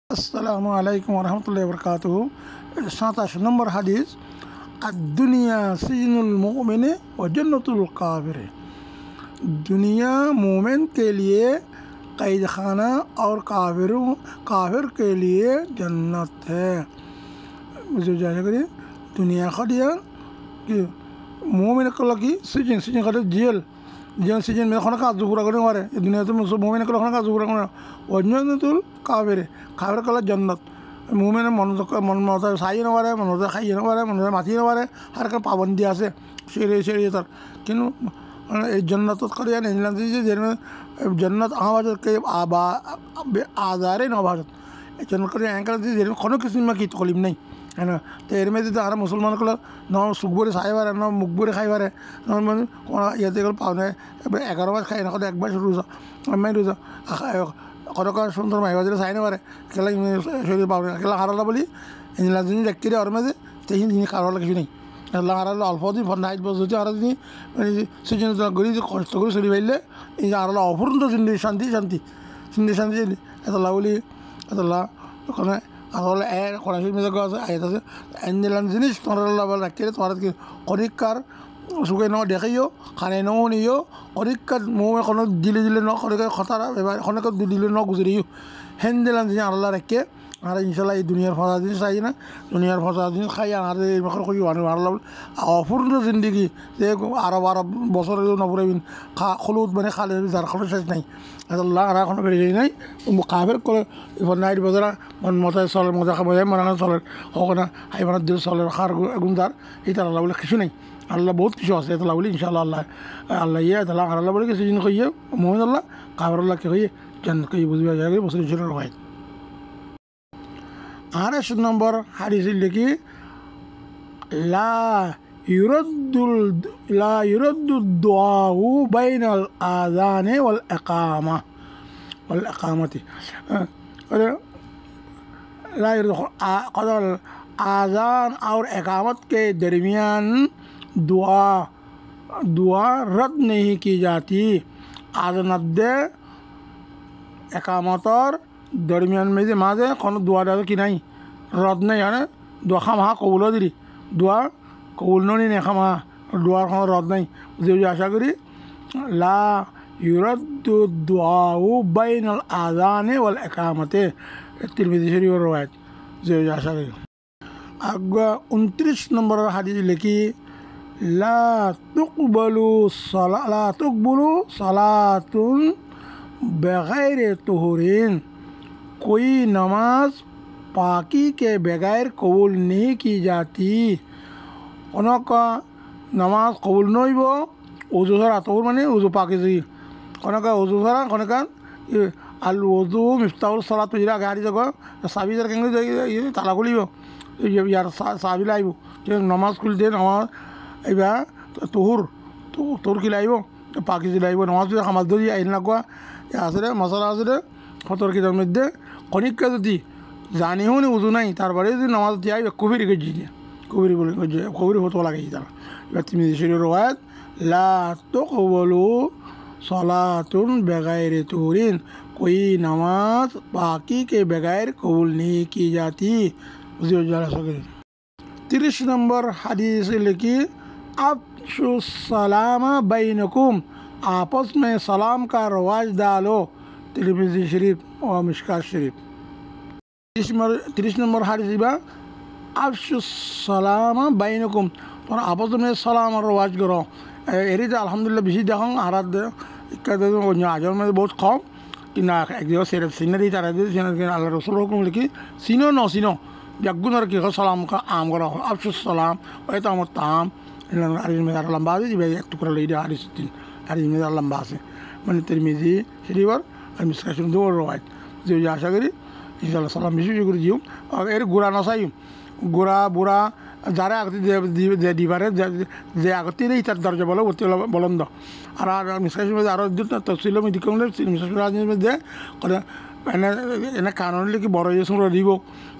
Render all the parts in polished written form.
আসসালামু আলাইকুম রহমতুল্লাহ বরকাতুহ। 27 নম্বর হাদিস, দুনিয়া সিজনুল मोमिन व जन्नतुल काफिर। दुनिया मोमिन के लिए कैद खाना और काफिर के लिए जन्नत है। मुझे जाने करिए दुनिया खदिया कि मोमिन को लगी सीजन सीजन खड़े जेल जेल सीजन में खाना का जुबरा करने वाले दुनिया तो मोमिन को खाना का जुबरा करने व जन्नतुल काफिर काफिर को जन्नत। मोमिन मन मत চাই নপারে মনতে খাই নপারে মনতে মাতি নপারে আর একটা পাবন্দি আছে সেরে তার কিন্তু এই জন্নতত করে নিলাম যে জন্নত আবাজকে আজারে নবাজত এই জন্নত করে এঙ্কাল যে কোনো কিছু কি তকলিফ নাই है ना। तो एर में तो मुसलमान को न सुखबरे चाहबारे न मुखबरे खाइबारे न इते पाने 11 बार खाई ना एक बार रोजा मैं रोजा कतका सुंदर माइबाजे चाई ना पारे केला शरीर पाने केला हाराला बोली इनला दिन देखते और में तेजी दिन कारोला किसी नहीं এলা হারালো অল্প দিন নাইট বস হচ্ছে আরো দিন সিজন গড়ি কষ্ট করে চলি পাইলে এই আরো অপূর্ণ জিন্দি শান্তি শান্তি জিন্দি শান্তি এতলা বলি এতলা ওখানে আসলে এর কোরআনের মধ্যে কথা আছে এন্ডেলান জিনিস তোমরা বল রাখতে তোমরা কি করিকার সুগে ন দেখাইও খানে ন নিও করিকার মোমে কোনো দিলে ন করিকার খতারা এবার অনেক দিলে ন গুজরিও হেন্ডেলান জিনিস আল্লাহ রাখে আর ইনশাল্লাহ এই দুনিয়ার ফসা জিনিস চাই না দুনিয়ার ফসা জিনিস খাই আর এই মখর কই আল্লাহ অপূর্ণ জিন্দগি যে আরো 12 বছরের নবরবিন খলুদ মানে খালে যার খরচ শেষ নাই আল্লাহ আর কোনো বেরিয়ে নাই কাফের করে এবার নাইট বাজারা মন মতো চলের মজা খাবো মনে চলের হোক না হাইবানার দিল চলের খার গুন্দার এইটার আল্লাহ বলে কিছু নেই আল্লাহ বহুত কিছু আছে এতলা বলি ইনশাল্লাহ আল্লাহ আল্লাহ ইয়ে তালা আল্লাহ বলে কিছু জিনিস কইয়ে মোহাম্মদ আল্লাহ কাফের আল্লাহকে কইয়ে জান্নাত কই বুঝবে যায় বছর ইনশাল্লাহ হয়। 28 নম্বর হাদিসে লিখি লা ইউরাদ্দু দুআউ বাইনাল আযানে ওয়াল ইকামাতি ला आज़ान और इकामत के दरमियान दुआ रद्द नहीं की जाती। आज़ान दे इकामत और दरमियान में से माजे कौन दुआ डालो कि नहीं रद्द नहीं है ना दुआ खाम हाँ कबूल दिली दुआ कबूल नहीं खाम हाँ दुआ खाम रद्द नहीं जो आशा करी ला युरद्दु दुआउ बैनल आज़ाने वल इकामते तिरमिज़ी शरीफ रवायत जो आशा करी। आगे 29 नंबर हदीस लिखी ला तुक़बलु सलातुन बग़ैर तुहुरिन। कोई नमाज पाकी के बगैर कबूल नहीं की जाती। उनका नमाज कबूल नहीं वो उजू सरा तोर माने उजू पाकी से उनका उजू सरा उनका अल वजू मिफ्ताहुल सलात पिजरा गाड़ी जगह साबी जर केंगे ये ताला खुलिबो यार साबी लाइबो जे नमाज खुल दे नमाज एबा तोर की लाइबो पाकी से लाइबो नमाज खामाज दो या इन लगवा आसरे मसला आसरे खतर की मध्य कनिका যদি জানি হনি উজু নাই তারপরে যদি নামাজ দিয়ে কবির গজি দিয়ে কবির বলে কবির হতো লাগে তারা এবার তুমি শরীর রওয়ায়াত লা তুকবলু সলাতুন বেগাইরে তুরিন कोई नमाज पाकी के बगैर कबूल नहीं की जाती। 30 नंबर हदीस लिखी अफ्शु सलाम बैनकुम आपस में सलाम का रवाज डालो। तिरमिज़ी शरीफ और मिशकात शरीफ। 30 नंबर हदीस बा अफ्शु सलाम बैनकुम तो आपस में सलाम और रवाज करो एरी तो अल्हम्दुलिल्लाह बेশি দেখুন আর আজম में बहुत कम कि ना एक जगह सिर्फ सीनरी तारा दे अल्लाह रसूल हुकुम लिखी सीनो न सीनो जग्गुन और की सलाम का आम करो अफ्शु सलाम वही तो ताम हदीस में लंबा है भाई एक टुकड़ा ले दिया हदीस में लंबा से मैंने तिरमिज़ी शरीफ और मिशकात शरीफ दो रवायत जो आशा करी इंशाल्लाह सलाम बेশি করে দিও আর এর গুড়া না চাই গুড়া বুড়া যারা আগতে দিবারে যে আগতে নেই তার দরজা বলো অতি বলন্দ আর মিশকাশের মধ্যে আরও তফসিল মধ্যে কমলে মিশকাশের মধ্যে এনে কারণ কি বড় ইয়ে শুনলো দিব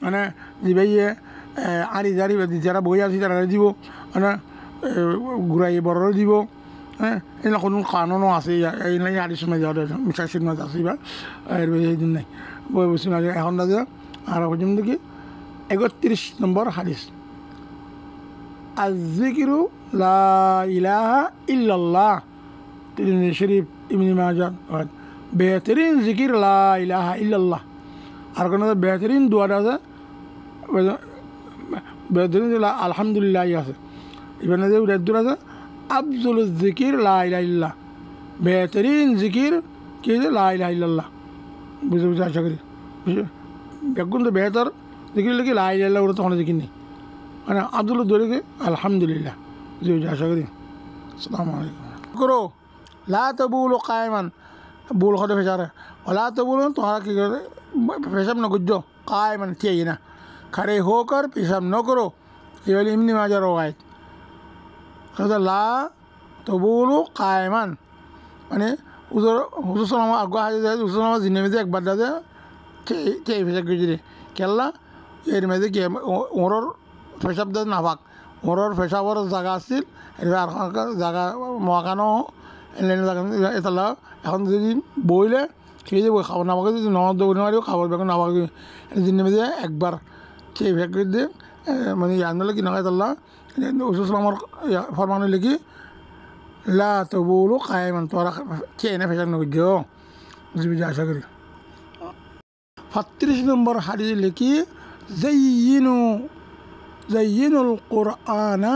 মানে দিবাইয়ে আড়ি জারি যারা বই আছে তারা দিব মানে ঘুরাই বড় দিব হ্যাঁ এনে কোনো কারণও আছে এই আড়ির সময় যাওয়া মিশকাশের মধ্যে আছে বা এর এই দিন নাই বই বসে এখন দাদা আর হজম দেখি 31 নম্বর হাদিস আযযিকরু লা ইলাহা ইল্লাল্লাহ তিরমিজি শরীফ ইবনে মাজাহ বেহতরিন জিকির লা ইলাহা ইল্লাল্লাহ আর কোনো বেহতরিন দোয়াটা আছে বেহতরিন আলহামদুলিল্লাহ আছে এখানে যে উদ্দুর আছে আফজলু জিকির লা ইলাহা ইল্লাল্লাহ বেহতরিন জিকির কি লা ইলাহা ইল্লাল্লাহ বুঝে বুঝে আশা করি বেগুন তো বেহতর জিকির লিখি লা ইলাহা ইল্লাল্লাহ ওরা তখন জিকির নেই মানে আব্দুল দৌড়ে আলহামদুলিল্লাহ বুঝে বুঝে আশা করি আসসালামু আলাইকুম করো লা তাবুলু কায়মান বুল খদে ফেসারে লা তাবুলু তোমারা কি করে পেশাব না করছো কায়মান चाहिए ना खड़े होकर पेशाब न करो ये वाली इब्न माजा रवायत कहता ला तबुलु कायमान মানে হুজুর সালাম আগে হাজির হুজুর সালাম জিনে মেঝে একবার দাদা চেয়ে পেশাব করেছি রে কেল্লা এর মেঝে কি ওরর পেশাব দাদা নাভাক ওরর পেশাবর জায়গা আসছিল এর আর জায়গা মহাকানো এলেন জায়গা এতলা এখন যদি বইলে খেয়ে যাবো খাবার নামাকে যদি নমাজ দৌড়ে মারিও খাবার বেগুন নামাকে জিনে মেঝে একবার চেয়ে ভেক করে দিয়ে মানে আনলে কি নয় তাল্লা হুজুর সালামর ফরমানে লিখি লা তাবুলু কায়মান তোরা চেয়ে না পেশাব না করছো বুঝবি আশা করি 35 নম্বর হাদিস লিখি জাইয়িনুল কুরআনা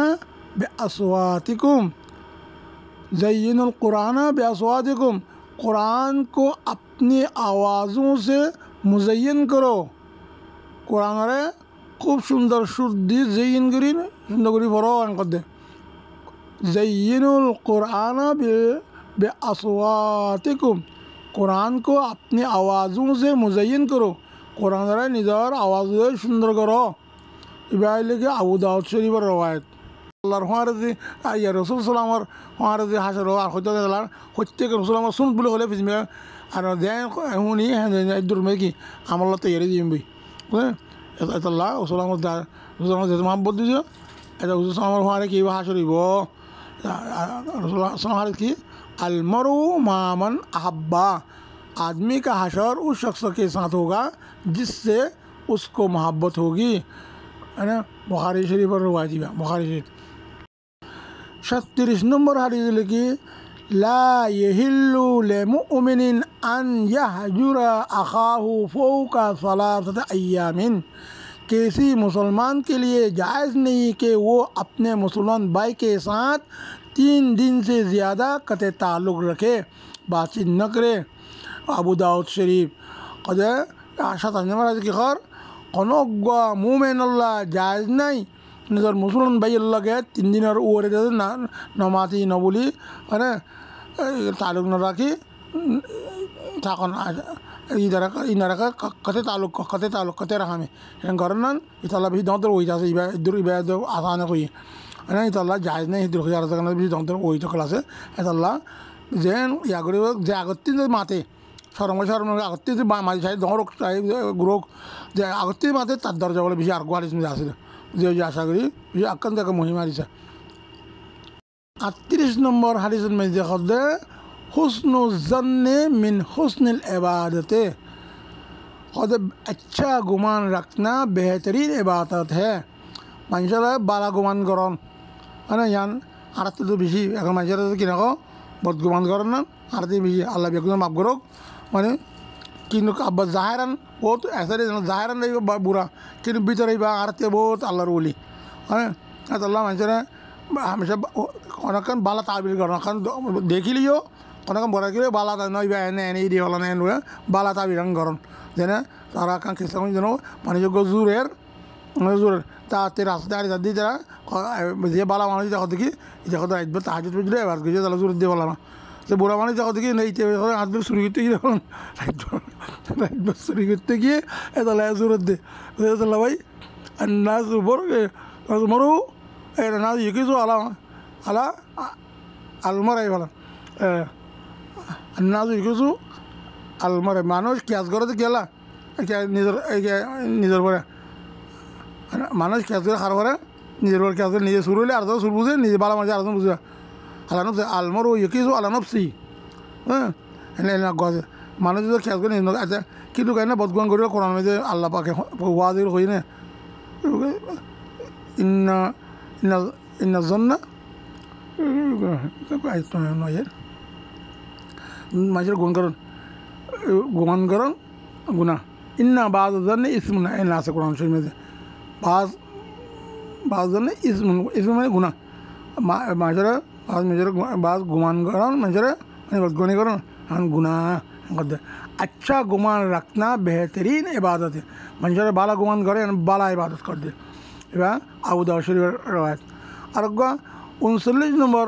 बिअस्वातिकुम ज़य्यिनुल कुराना बिअस्वातिकुम कुरान को अपनी आवाज़ों से मुज़य्यन करो कुरान रे खूब सुंदर सुर दी ज़य्यिन करी सुंदर करी पढ़ो कर दे ज़य्यिनुल कुराना बिअस्वातिकुम कुरान को अपनी आवाज़ों से मुज़य्यन करो कुरान रे निज़ार आवाज़ सुंदर करो इबाई लेके अबू दाऊद शरीफ रवायत আল্লাহর হওয়ারে ইয়া রসুল সালামর হওয়ারে যে হাসর আর হইতে গেলার হইতে রসুল আমার শুন বলে হলে পিছনে আর দেয় শুনি দূর মেয়ে কি আমার তৈরি দিম বই বুঝলেন এতাল্লাহ রসুল আমার রসুল আমার যেহেতু মহাব্বত দিয়েছ এটা রসুল সালামর হওয়ারে কি হাসরিব रसूल हमारे की अलमरु मामन अहब्बा आदमी का हशर उस शख्स के साथ होगा जिससे उसको मोहब्बत होगी है ना बुखारी शरीफ और रवायती बुखारी शरीफ 36 नंबर हदीस लिखी ला यहिल्लु लिमुमिनिन अन यहजुरा अखाहु फौका सलासत अय्यामिन किसी मुसलमान के लिए जायज़ नहीं कि वो अपने मुसलमान भाई के साथ 3 दिन से ज़्यादा कते ताल्लुक़ रखे बातचीत न करे अबू दाऊद शरीफ कद आशा तजमरा की खर कनोगा मुमेन अल्लाह जायज़ नहीं नजर मुसलमान भाई अल्लाह के 3 दिन और ओरे नमाती न बोली है ताल्लुक़ न रखी ठाकन इधर कते ताल्लुक़ कते रहा में घर न इतला भी दौर वही जासे इधर इबाद आसान कोई है ना इतला जायज़ नहीं इधर हजार भी दौर वही तो क्लास है इतला जेन यागरी जे आगत्ती माते शरम आगत्ती माझे चाहे दौड़ चाहे ग्रोक जे आगत्ती माते तार दरजा बोले बेसि आगे आलिस में आसे जे आशा करी बेसि अक्कन तक महिमा दिशा 38 नंबर हादिस में देखा दे हुस्नु ज़न्ने मिन हुस्निल इबादते खुद अच्छा गुमान रखना बेहतरीन इबादत है मानसिया बाला गुमान करन है ना यान आरते तो बेसि এখন मानसिया कि ना बद गुमान करन ना आरते बेसि अल्लाह बेगुना माफ करो माने किन्तु अब ज़ाहिरन बहुत ऐसा नहीं ज़ाहिरन नहीं बुरा किन्तु भीतर आरते बहुत अल्लाहर वली है अल्लाह मानसिया हमेशा অনেকক্ষণ বালা তাবির করেন এখন দেখি লিও অনেকক্ষণ বড় করে বালা নয় এনে এনে দিয়ে হলো না এনে বালা তাবির করেন যেন তারা কান খ্রিস্টান যেন মানুষযোগ্য জোরের তাতে রাস্তায় দিই তারা যে বালা মানুষ দেখো দেখি দেখো তো একবার তাহাজ বুঝলে এবার গেছে তাহলে জোর দিয়ে বলা না তো বুড়া মানুষ দেখো দেখি নেইতে হাতবার চুরি করতে গিয়ে দেখুন একবার চুরি করতে গিয়ে তাহলে জোরের দে তাহলে ভাই নাচ বড় মরু না কিছু আলা আলা আলমারাই বলা না কিছু আলমারাই মানুষ ক্যাচ করতে গেলা নিজের পরে মানুষ ক্যাচ করে খারাপ করে নিজের পরে ক্যাচ করে নিজে শুরু হলে আর শুরু বুঝে নিজে বালা মাঝে আর বুঝে আলা নফসি আলমার ও কিছু আলা নফসি হ্যাঁ গজে মানুষ যদি খেয়াল করে আচ্ছা কিন্তু কেন বদগুণ করিল কোরআন মধ্যে আল্লাহ পাকে ওয়াজির হই না ইন্না ইন্না ইন্না জন্না নয়ের মানুষের গুণ করণ গুণা ইন্না বাজ জন্য ইসমুন এনে আছে কোরআন শরীফ মধ্যে বাজ জন্য ইসমুন মানে গুণা মানুষের বাজ গুমান করণ মানুষের মানে বদগুণী করণ गुनाह करते अच्छा गुमान रखना बेहतरीन इबादत है मंशर बाला गुमान करे बाला इबादत कर दे आबू दाऊद शरीफ रवायत और 39 नंबर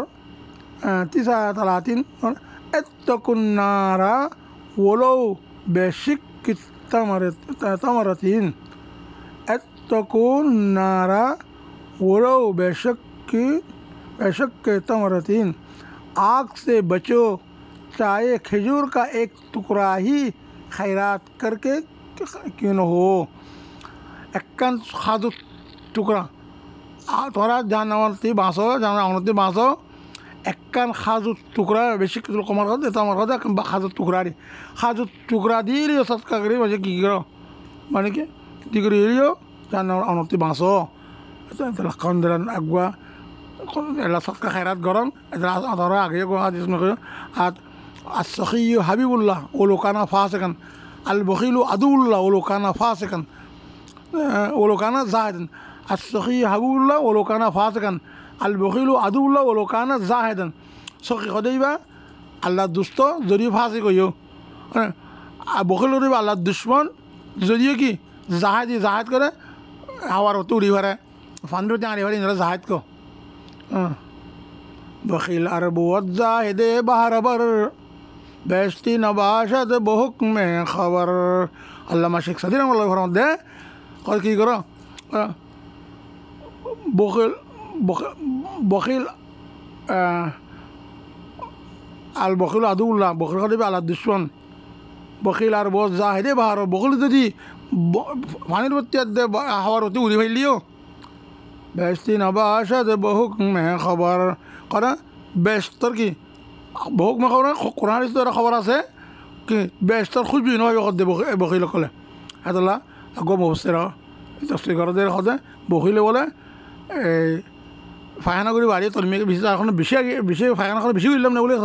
39 इत्तकुन्नारा वलो बेशिक्कि तमरतीन इत्तकुन्नारा वलो बेशिक्कि तमरतीन आग से बचो चाहे खजूर का एक टुकड़ा ही खैरात करके क्यों न हो एक्कन खादु टुकड़ा थोड़ा जानवरती बाँसो जानवरती बाँसो एक्कन खादु टुकड़ा बेशी कमर कर देता मर कर खादु टुकड़ा री खादु टुकड़ा दी लियो सत्का करी मुझे की करो माने कि दिगरी लियो जानवर अनती बाँसो लखन दिलन अगुआ सत्का खैरात गरम थोड़ा आगे को आज इसमें आज السخي حبيب الله ولو كان فاسقا البخيل عدو الله ولو كان فاسقا ولو كان زاهدا السخي حبيب الله ولو كان فاسقا البخيل عدو الله ولو كان زاهدا سخي خديبا الله دوست যদি ফাসিক হইও বখিল হইবা আল্লাহ দুশমন যদিও কি জাহাদ করে হাওয়ার হতে উড়ি পারে ফান্ডতে আড়ি পারে ইনরা জাহাদ কো বখিল আরব ওয়াজাহিদ বাহরবর बेस्ती नबाशत बहुक में खबर अल्लामा शेख सदी रहमतुल्लाह फरमाते दे और की करो बखिल আল বখিল আদুল্লাহ বখিল দেবে আল্লাহ দুশ্মন বখিল আর বস জাহেদে বাহার বখিল যদি পানির ভর্তি হাওয়ার হতে উড়ি ফেললিও বেস্তি নবাসাদ বহুক মে খবর করা বেস্তর কি বহুক মে খবর কোরআন খবর আছে কি বেস্তর খুঁজবি নয় বখিল কলে হেতলা আগো মুফসির তফসির করে দের হতে বখিলে বলে এই ফায়খানা করে বাড়ি তোর মেয়েকে বেশি এখন বেশি ফায়খানা করে বেশি করলাম না বলে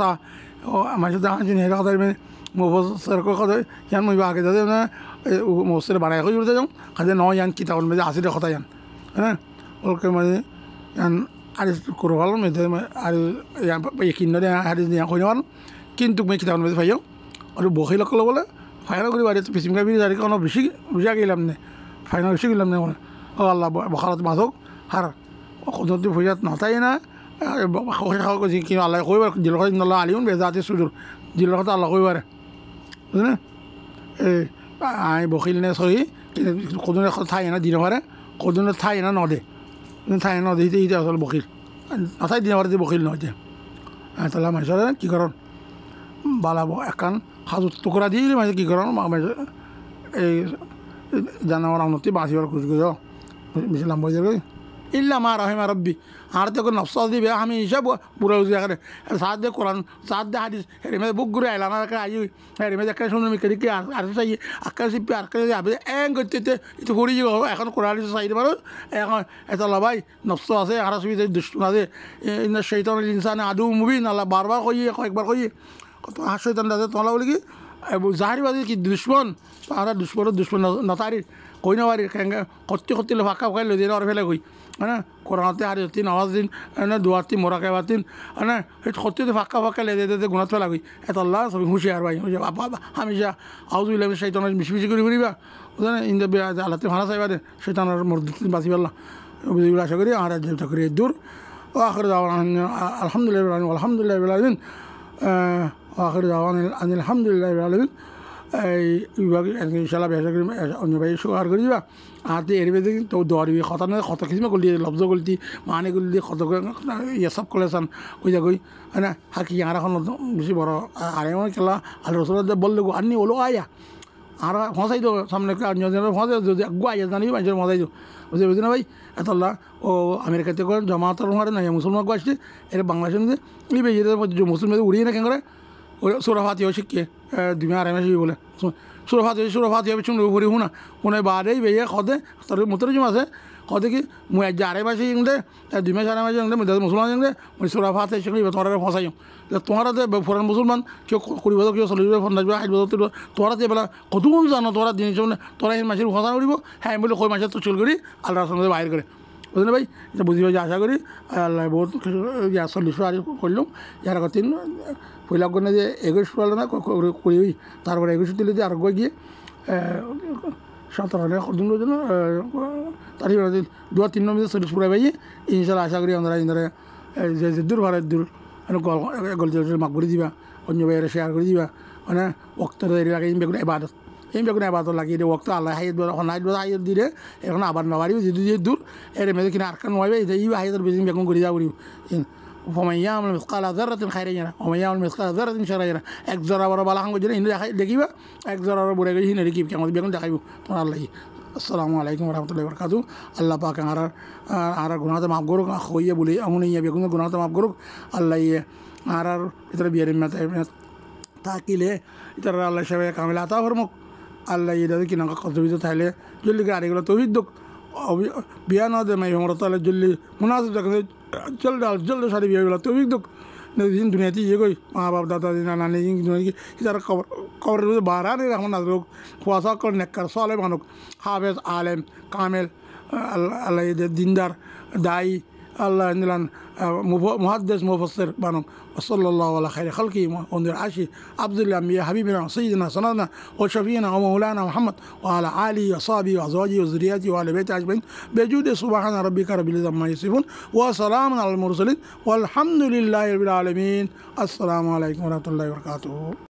মানুষ দেখা হেরা কথা মুফসির কথা ইয়ান মই আগে যাতে না মুফসির বাড়াই হয়ে উঠতে যাও কাজে ন ইয়ান কিতাব মেঝে আসির কথা ইয়ান হ্যাঁ ওকে মানে ইয়ান আর করে ভালো মেঝে আর কিনে হারিস নিয়ে হয়ে নেওয়ার কিন্তু মই কিতাব মেঝে পাইও আর বখিল কলে বলে ফায়খানা করে বাড়ি পিছিমকা বিড়ি দাঁড়িয়ে কোনো বেশি বুঝা গেলাম না ফায়খানা বেশি গেলাম না ও আল্লাহ বখালত মাথক হার কদরতি ভুজাত নতাই না কি আল্লাহ কইবার জিল কথা আল্লাহ আলিউন বেজাতে সুদূর জিল কথা আল্লাহ কইবারে বুঝলেন এই আই বকিল নে সহি কদনের ঠাই না দিনে পারে কদনের ঠাই না নদে ঠাই নদে ইতে আসলে বকিল নথাই দিনে পারে বকিল নদে তাহলে মানুষের কী করেন বালাবো একান হাজু টুকরা দিয়ে মাঝে কী করেন এই জানাবার উন্নতি বাঁচিবার খুঁজ গেল বুঝলাম বুঝে গেল ইল্লা মা রহিমা রব্বি আর তো নফস দিবে আমি হিসাব পুরো করে সাত দে কোরআন সাত দে হাদিস হেরে মেয়ে বুক ঘুরে আইলাম আই হেরে মেয়ে একটা শুনে মিকে দিকে আর চাই আকাশ সিপি আর যাবে এং করতে একটু ঘুরি এখন কোরআন চাই পারো এখন এত ভাই নফস আছে আর সুবিধা দুষ্টু আছে সেইতন ইনসান আদু মুবিন আল্লাহ বারবার কই কয়েকবার কই কত হাসইতান দাদা তোলা বলি কি জাহারি বাজি কি দুশ্মন আর দুশ্মন নতারি কই না পারি করতে করতে ফাঁকা ফাঁকাই লই দিন আর ফেলে কই হ্যাঁ কোরআনতে আর দিন আওয়াজ দিন হ্যাঁ দুয়ার দিন মোরা খাইবার দিন হ্যাঁ সেই করতে ফাঁকা ফাঁকা লেদে দিতে গুণাত ফেলা কই এত আল্লাহ সবই হুঁশিয়ার ভাই হামিশা আউযু বিল্লাহি মিনাশ শাইতানির মিশি মিশি করে ঘুরিবা বুঝলেন ইন্দে আল্লাহতে ভাড়া চাইবা দে শৈতানের মর্দিন বাঁচি পারলাম বুঝিগুলো আশা করি আর চাকরি দূর ও আখর দাওয়ান আলহামদুলিল্লাহ আলহামদুলিল্লাহ আলমিন আখর দাওয়ান আলহামদুলিল্লাহ আলমিন এই ইনশাল্লাহ বেসা করি অন্য ভাই সুগার করে দিবা আর এর বেঁধে তো দৌড়বি কথা নয় কত কিছু গলি লব্জ গলতি মানে গলি কত ইয়ে সব কলেছান ওই যা গই হ্যাঁ হাকি আর এখন বেশি বড় আর এমন খেলা আর রসুল বললে গো আনি ওলো আয়া আর ফসাই দো সামনে ফসাই যদি আগুয়া আইয়া জানি মানুষের ফসাই দো বুঝতে বুঝি না ভাই এতল্লা ও আমেরিকাতে জমাতের মারে না মুসলমান আসছে এর বাংলাদেশের মধ্যে এই বেশি মুসলমান উড়িয়ে না কেন করে সূরা ফাতিহা শিখে দুমে আরামে মাসে বলে সূরা ফাতিহা শুনে উপরে শুনা শুনে বাদেই বেয়ে খদে তার মুতরজম আছে খদে কি মুই আজ আড়াই মাসে ইংদে দুই মাস আড়াই মাসে ইংদে মুসলমান ইংদে মুই সূরা ফাতিহা শিখে তোমার ফসাই তোমারা ফরেন মুসলমান কেউ 20 বছর কেউ 40 বছর 50 বছর 60 বছর তোরা এবেলা কতগুণ জানো তোরা জিনিস তোরা এই মাসের ফসা করিব হ্যাঁ বলে কই মাসে তো চুল করি আল্লাহ রাসূলের বাইর করে বুঝলেন ভাই এটা বুঝি যে আশা করি আল্লাহ বহুত 40 আর করলাম ইয়ার আগে 3 পয়লা গনে যে 21 পারলো না করি তারপরে 21 দিলে যে আর গিয়ে 17 কদিন জন্য তারিখ 2-3 মিনিট 40 পুরা ভাই ইনশাআল্লাহ আশা করি আমরা ইন্দ্রে যে দূর ভারত দূর গল মাক করে দিবা অন্য বাইরে শেয়ার করে দিবা মানে ওক্তর লাগে বেগুন ইবাদত এই বেগুন ইবাদত লাগিয়ে দিয়ে ওক্ত আল্লাহ হাইত হাইত দিলে এখন আবার নবারিব যদি দূর এর মেয়েদের কিনা আরকান নয় এই হাইতের বেশি বেগুন করে যাওয়া করিব ومن يعمل مثقال ذرة خيرا يره ومن يعمل مثقال ذرة شرا يره এক জরা বড় বালা হাঙ্গ জেনে হিন্দু দেখিবা এক জরা বড় গেছি হিন্দু দেখিব কেমন বেগুন দেখাইব তোমার আল্লাহ আসসালামু আলাইকুম রহমতুল্লাহি বারাকাতু আল্লাহ পাক আর গুনাহতে মাফ করুক হইয়ে বলি এমন ইয়ে বেগুন গুনাহতে মাফ করুক আল্লাহ ইয়ে আর ভিতরে বিয়ের থাকিলে ইতার আল্লাহ সাহেব কামিলা আতা ফরমুক আল্লাহ ইয়ে কিনা কত ভিতর থাকলে জলদি গাড়িগুলো তৌহিদ দুক বিয়া না দে মাই আমরা তাহলে জলদি মুনাসিব দেখে জলদি সারি বিয়েগুলো তৌহিদ দুক দিন দুনিয়াতে ইয়ে কই মা বাপ দাদা নানি ইতার কবর বাহারা নেই এখন নাজরুক খুয়াশা কর নেকর সালে মানুক হাফেজ আলেম কামেল আল্লাহ দিনদার দায়ী আল্লাহ নিলান মুহাদ্দিস মুফাসসির বানুক সাল্লাল্লাহু আলা খাইরি খালকি ওয়া আশি আব্দুল আম্বিয়া হাবিবিনা সাইয়্যিদিনা সানানা ওয়া শাফিনা ওয়া মাওলানা মুহাম্মদ ওয়া আলা আলিহি ওয়া সাহবিহি ওয়া আজওয়াজিহি ওয়া যুররিয়াতিহি ওয়া আলি বাইতি আজমাইন বিজুদি সুবহানা রাব্বিকা রাব্বিল ইজ্জাতি আম্মা ইয়াসিফুন ওয়া সালামুন আলাল মুরসালিন ওয়াল হামদুলিল্লাহি রাব্বিল আলামিন আসসালামু আলাইকুম ওয়া রাহমাতুল্লাহি ওয়া বারাকাতুহু।